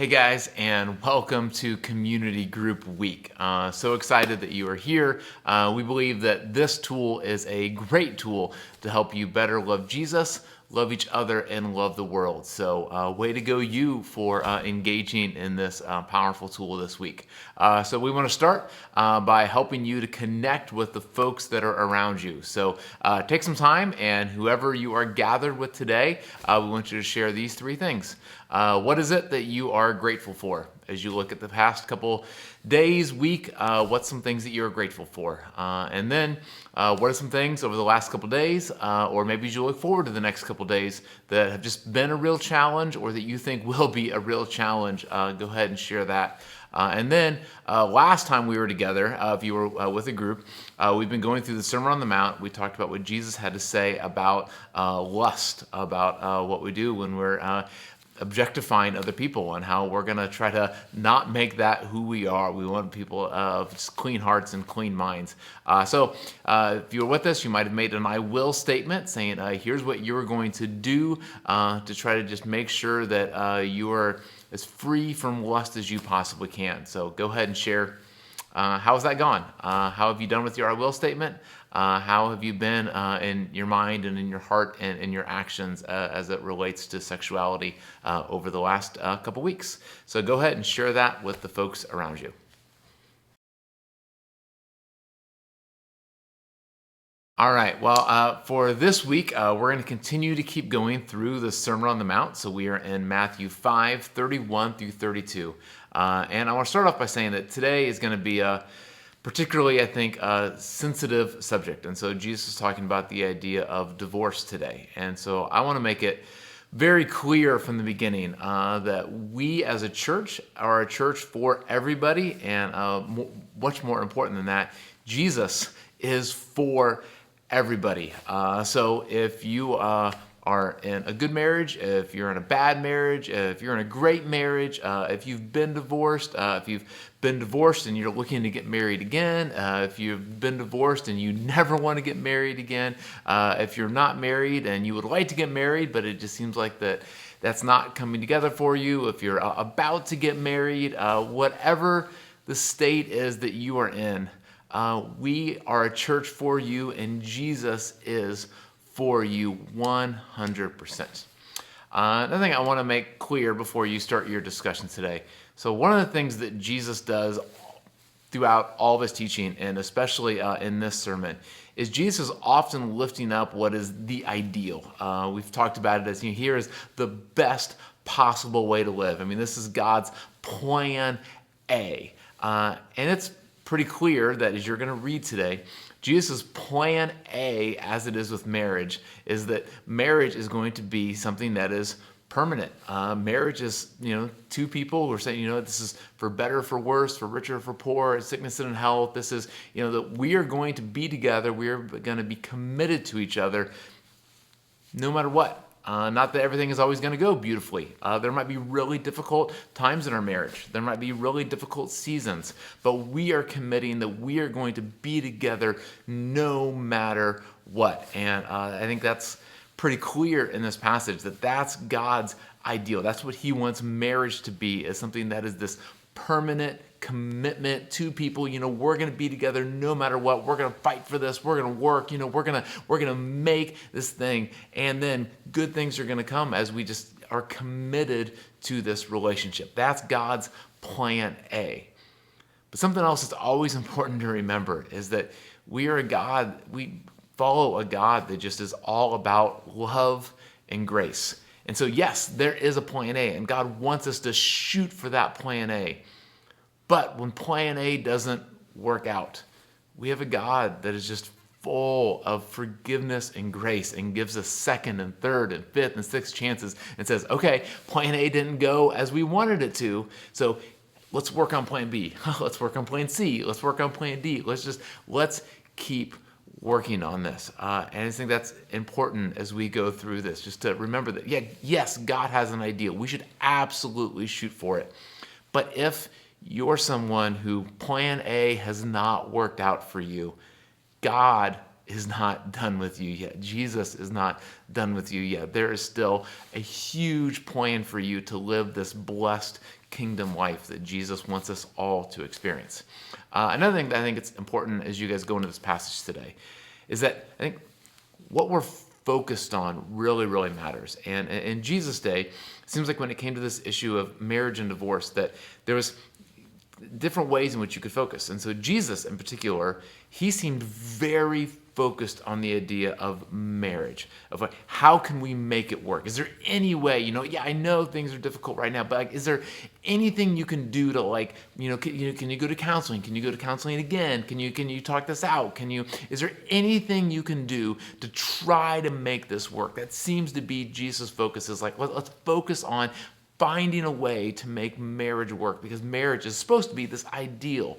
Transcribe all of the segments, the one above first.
Hey guys, and welcome to Community Group Week. So excited that you are here. We believe that this tool is a great tool to help you better love Jesus, love each other, and love the world. So way to go you for engaging in this powerful tool this week. So we want to start by helping you to connect with the folks that are around you. So take some time, and whoever you are gathered with today, we want you to share these three things. What is it that you are grateful for? As you look at the past couple days, week, what's some things that you're grateful for? And then what are some things over the last couple days, or maybe as you look forward to the next couple days that have just been a real challenge or that you think will be a real challenge? Go ahead and share that. And then last time we were together, if you were with a group, we've been going through the Sermon on the Mount. We talked about what Jesus had to say about lust, about what we do when we're objectifying other people and how we're going to try to not make that who we are. We want people of just clean hearts and clean minds. So if you were with us, you might have made an I will statement saying, here's what you're going to do to try to just make sure that you are as free from lust as you possibly can. So go ahead and share. How's that gone? How have you done with your I will statement? How have you been in your mind and in your heart and in your actions as it relates to sexuality over the last couple weeks? So go ahead and share that with the folks around you. All right, well, for this week, we're going to continue to keep going through the Sermon on the Mount. So we are in Matthew 5:31 through 32. And I want to start off by saying that today is going to be a particularly, I think, a sensitive subject. And so Jesus is talking about the idea of divorce today. And so I want to make it very clear from the beginning that we as a church are a church for everybody. And much more important than that, Jesus is for everybody. So if you are in a good marriage, if you're in a bad marriage, if you're in a great marriage, if you've been divorced, if you've been divorced and you're looking to get married again, if you've been divorced and you never want to get married again, if you're not married and you would like to get married, but it just seems like that's not coming together for you, if you're about to get married, whatever the state is that you are in, we are a church for you, and Jesus is for you 100%. Another thing I want to make clear before you start your discussion today. So one of the things that Jesus does throughout all of his teaching, and especially in this sermon, is Jesus is often lifting up what is the ideal. We've talked about it as here is the best possible way to live. I mean, this is God's plan A. And it's pretty clear that as you're going to read today, Jesus' plan A, as it is with marriage, is that marriage is going to be something that is permanent. Marriage is, two people who are saying, this is for better, for worse, for richer, for poor, sickness and health. This is, that we are going to be together. We are going to be committed to each other no matter what. Not that everything is always going to go beautifully. There might be really difficult times in our marriage. There might be really difficult seasons. But we are committing that we are going to be together no matter what. And I think that's pretty clear in this passage that that's God's ideal. That's what he wants marriage to be, is something that is this permanent commitment to people. We're going to be together no matter what. We're going to fight for this. We're going to work. We're going to make this thing, and then good things are going to come as we just are committed to this relationship. That's God's plan A. But something else that's always important to remember is that we follow a God that just is all about love and grace. And so yes, there is a plan A, and God wants us to shoot for that plan A. But when plan A doesn't work out, we have a God that is just full of forgiveness and grace and gives us second and third and fifth and sixth chances and says, okay, plan A didn't go as we wanted it to, so let's work on plan B. Let's work on plan C. Let's work on plan D. Let's keep working on this. And I think that's important as we go through this, just to remember that, yes, God has an ideal. We should absolutely shoot for it. But if you're someone who plan A has not worked out for you, God is not done with you yet. Jesus is not done with you yet. There is still a huge plan for you to live this blessed kingdom life that Jesus wants us all to experience. Another thing that I think it's important as you guys go into this passage today is that I think what we're focused on really, really matters. And in Jesus' day, it seems like when it came to this issue of marriage and divorce, that there was different ways in which you could focus. And so Jesus in particular, he seemed very focused on the idea of marriage, of like, how can we make it work? Is there any way, yeah, I know things are difficult right now, but like, is there anything you can do to like, can you go to counseling? Can you go to counseling again? Can you talk this out? Is there anything you can do to try to make this work? That seems to be Jesus' focus, is like, let's focus on finding a way to make marriage work, because marriage is supposed to be this ideal.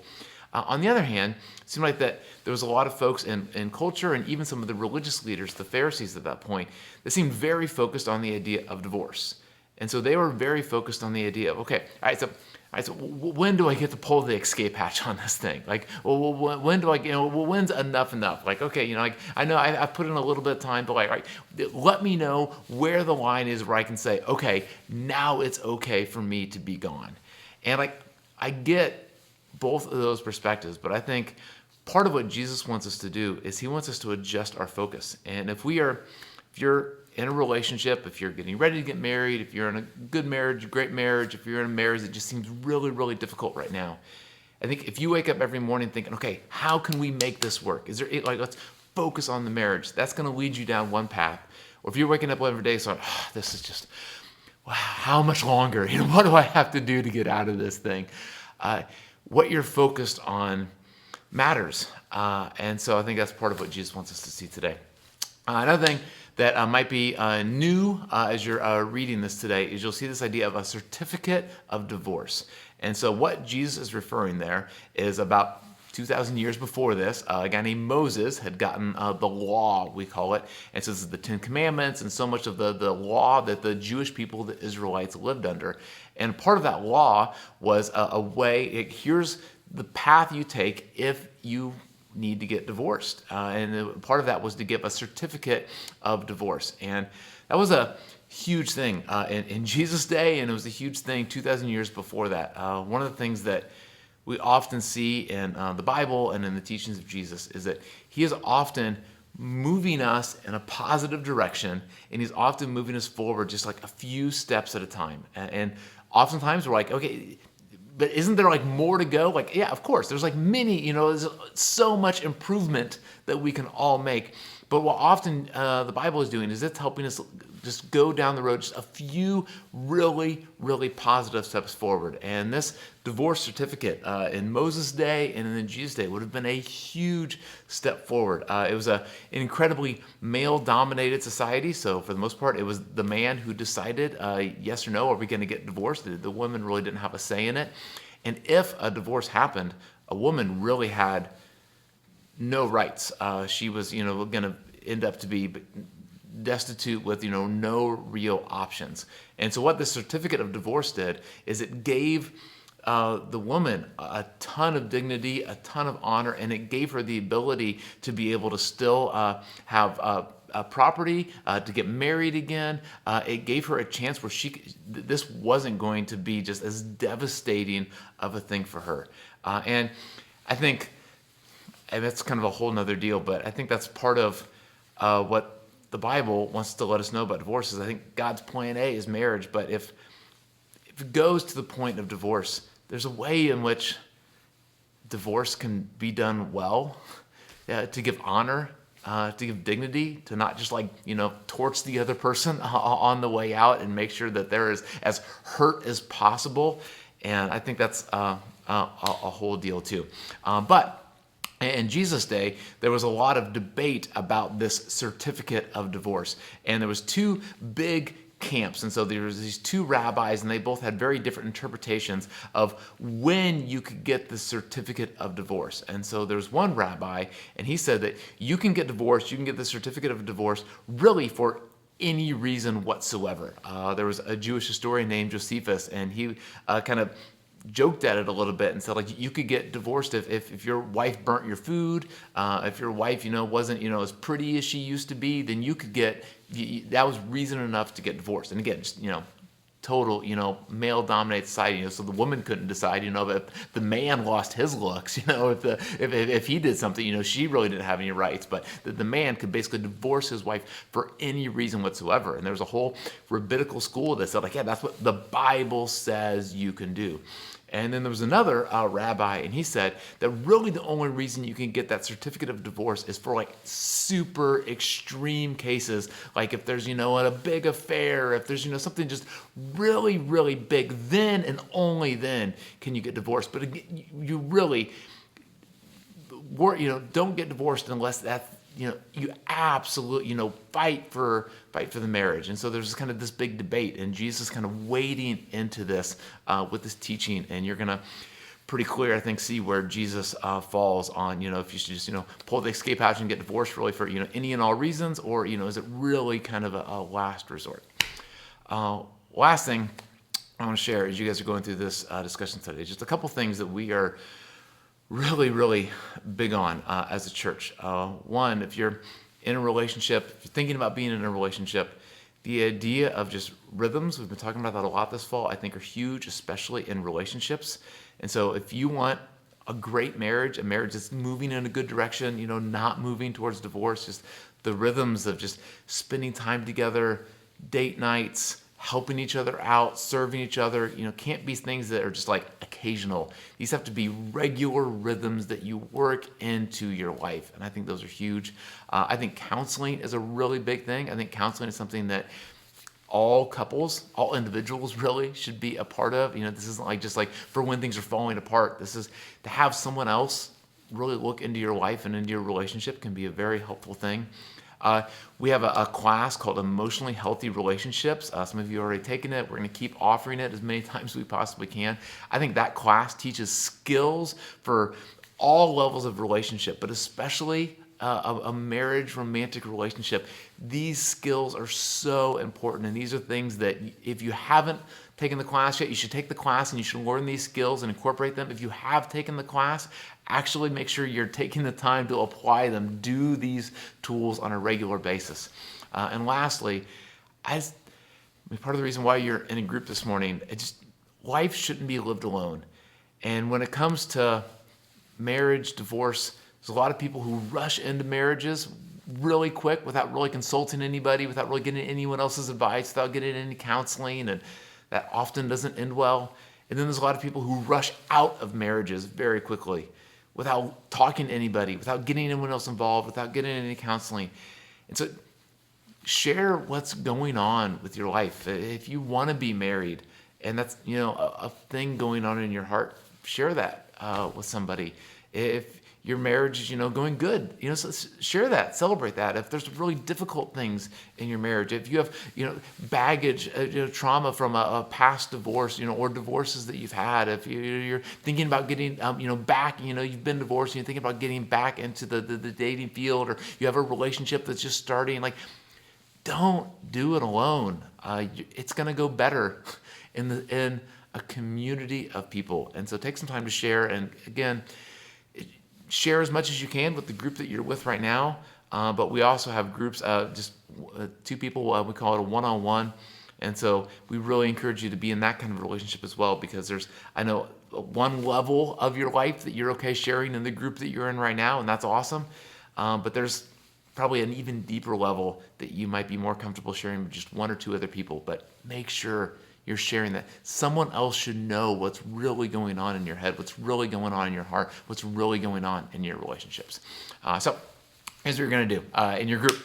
On the other hand, it seemed like that there was a lot of folks in culture, and even some of the religious leaders, the Pharisees at that point, that seemed very focused on the idea of divorce. And so they were very focused on the idea of, okay, all right, so when do I get to pull the escape hatch on this thing? Like, when do I, when's enough? Like, okay, like, I know I've put in a little bit of time, but like, all right, let me know where the line is where I can say, okay, now it's okay for me to be gone. And like, I get both of those perspectives, but I think part of what Jesus wants us to do is he wants us to adjust our focus. And if you're in a relationship, if you're getting ready to get married, if you're in a good marriage, great marriage, if you're in a marriage that just seems really, really difficult right now, I think if you wake up every morning thinking, okay, how can we make this work? Let's focus on the marriage. That's going to lead you down one path. Or if you're waking up every day saying, this is just, wow, how much longer? What do I have to do to get out of this thing? What you're focused on matters. And so I think that's part of what Jesus wants us to see today. Another thing that might be new as you're reading this today is you'll see this idea of a certificate of divorce. And so what Jesus is referring there is about 2,000 years before this, a guy named Moses had gotten the law, we call it. And so this is the Ten Commandments and so much of the law that the Jewish people, the Israelites, lived under. And part of that law was a way, here's the path you take if you need to get divorced. And part of that was to give a certificate of divorce. And that was a huge thing in Jesus' day, and it was a huge thing 2,000 years before that. One of the things that we often see in the Bible and in the teachings of Jesus is that he is often moving us in a positive direction, and he's often moving us forward just like a few steps at a time. And oftentimes we're like, okay, but isn't there like more to go? Like, yeah, of course, there's like many, there's so much improvement that we can all make. But what often the Bible is doing is it's helping us just go down the road just a few really, really positive steps forward. And this divorce certificate in Moses' day and in Jesus' day would have been a huge step forward. It was an incredibly male-dominated society, so for the most part, it was the man who decided yes or no, are we going to get divorced? The women really didn't have a say in it. And if a divorce happened, a woman really had no rights. She was, going to end up to be destitute with, no real options. And so what the certificate of divorce did is it gave the woman a ton of dignity, a ton of honor, and it gave her the ability to be able to still have a property, to get married again. It gave her a chance where this wasn't going to be just as devastating of a thing for her. And I think, and that's kind of a whole nother deal, but I think that's part of what the Bible wants to let us know about divorce is I think God's plan A is marriage, but if it goes to the point of divorce, there's a way in which divorce can be done well, to give honor, to give dignity, to not just torch the other person on the way out and make sure that they're as hurt as possible. And I think that's a whole deal too. But in Jesus' day, there was a lot of debate about this certificate of divorce. And there was two big camps. And so there was these two rabbis, and they both had very different interpretations of when you could get the certificate of divorce. And so there was one rabbi, and he said that you can get divorced, you can get the certificate of divorce really for any reason whatsoever. There was a Jewish historian named Josephus, and he kind of joked at it a little bit and said, like, you could get divorced if your wife burnt your food, if your wife, wasn't, as pretty as she used to be, then you could get, that was reason enough to get divorced. And again, just, total, male-dominated society. So the woman couldn't decide, if the man lost his looks, if he did something, she really didn't have any rights. But the man could basically divorce his wife for any reason whatsoever. And there's a whole rabbinical school that said, like, yeah, that's what the Bible says you can do. And then there was another rabbi, and he said that really the only reason you can get that certificate of divorce is for, like, super extreme cases, like if there's, a big affair, if there's, something just really, really big, then and only then can you get divorced. But again, you really, don't get divorced unless that's, you absolutely, fight for the marriage. And so there's kind of this big debate, and Jesus is kind of wading into this with this teaching, and you're going to pretty clear, I think, see where Jesus falls on, if you should just, pull the escape hatch and get divorced really for, any and all reasons, or, is it really kind of a last resort? Last thing I want to share as you guys are going through this discussion today, just a couple things that we are really, really big on as a church. One, if you're in a relationship, if you're thinking about being in a relationship, the idea of just rhythms, we've been talking about that a lot this fall, I think are huge, especially in relationships. And so if you want a great marriage, a marriage that's moving in a good direction, not moving towards divorce, just the rhythms of just spending time together, date nights, helping each other out, serving each other, can't be things that are just like occasional. These have to be regular rhythms that you work into your life. And I think those are huge. I think counseling is a really big thing. I think counseling is something that all couples, all individuals really should be a part of. This isn't like just like for when things are falling apart. This is to have someone else really look into your life and into your relationship can be a very helpful thing. We have a class called Emotionally Healthy Relationships. Some of you have already taken it. We're going to keep offering it as many times as we possibly can. I think that class teaches skills for all levels of relationship, but especially a marriage, romantic relationship. These skills are so important, and these are things that if you haven't taken the class yet, you should take the class and you should learn these skills and incorporate them. If you have taken the class, actually make sure you're taking the time to apply them. Do these tools on a regular basis. And lastly, part of the reason why you're in a group this morning, life shouldn't be lived alone. And when it comes to marriage, divorce, there's a lot of people who rush into marriages really quick without really consulting anybody, without really getting anyone else's advice, without getting any counseling, and that often doesn't end well. And then there's a lot of people who rush out of marriages very quickly without talking to anybody, without getting anyone else involved, without getting any counseling. And so share what's going on with your life. If you want to be married and that's, a thing going on in your heart, share that with somebody. If your marriage is, going good, so share that, celebrate that. If there's really difficult things in your marriage, if you have, baggage, trauma from a past divorce, or divorces that you've had, if you're thinking about getting, back, you've been divorced and you're thinking about getting back into the dating field, or you have a relationship that's just starting, like, don't do it alone. It's going to go better in a community of people. And so take some time to share. And again, share as much as you can with the group that you're with right now. But we also have groups, just two people, we call it a one-on-one. And so we really encourage you to be in that kind of relationship as well, because I know one level of your life that you're okay sharing in the group that you're in right now, and that's awesome. But there's probably an even deeper level that you might be more comfortable sharing with just one or two other people. But make sure you're sharing that. Someone else should know what's really going on in your head, what's really going on in your heart, what's really going on in your relationships. So here's what you're going to do in your group.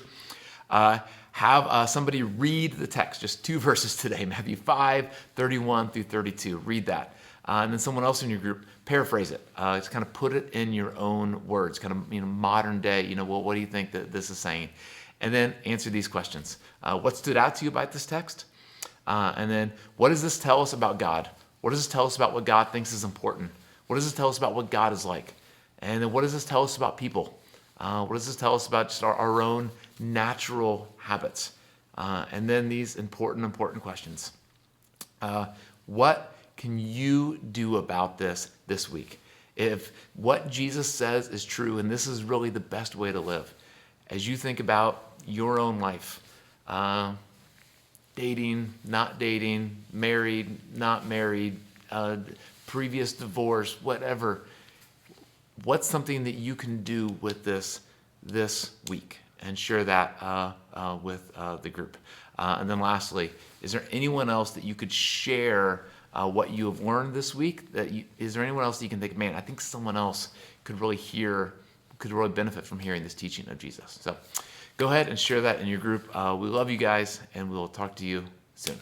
Have somebody read the text, just 2 verses today, Matthew 5:31 through 32. Read that. And then someone else in your group, paraphrase it. Just kind of put it in your own words, kind of modern day, well, what do you think that this is saying? And then answer these questions. What stood out to you about this text? And then, what does this tell us about God? What does this tell us about what God thinks is important? What does this tell us about what God is like? And then what does this tell us about people? What does this tell us about just our own natural habits? And then these important questions. What can you do about this week? If what Jesus says is true, and this is really the best way to live, as you think about your own life, dating, not dating, married, not married, previous divorce, whatever, what's something that you can do with this week? And share that with the group. And then lastly, is there anyone else that you could share what you have learned this week? Is there anyone else that you can think, man, I think someone else could really benefit from hearing this teaching of Jesus? So go ahead and share that in your group. We love you guys, and we'll talk to you soon.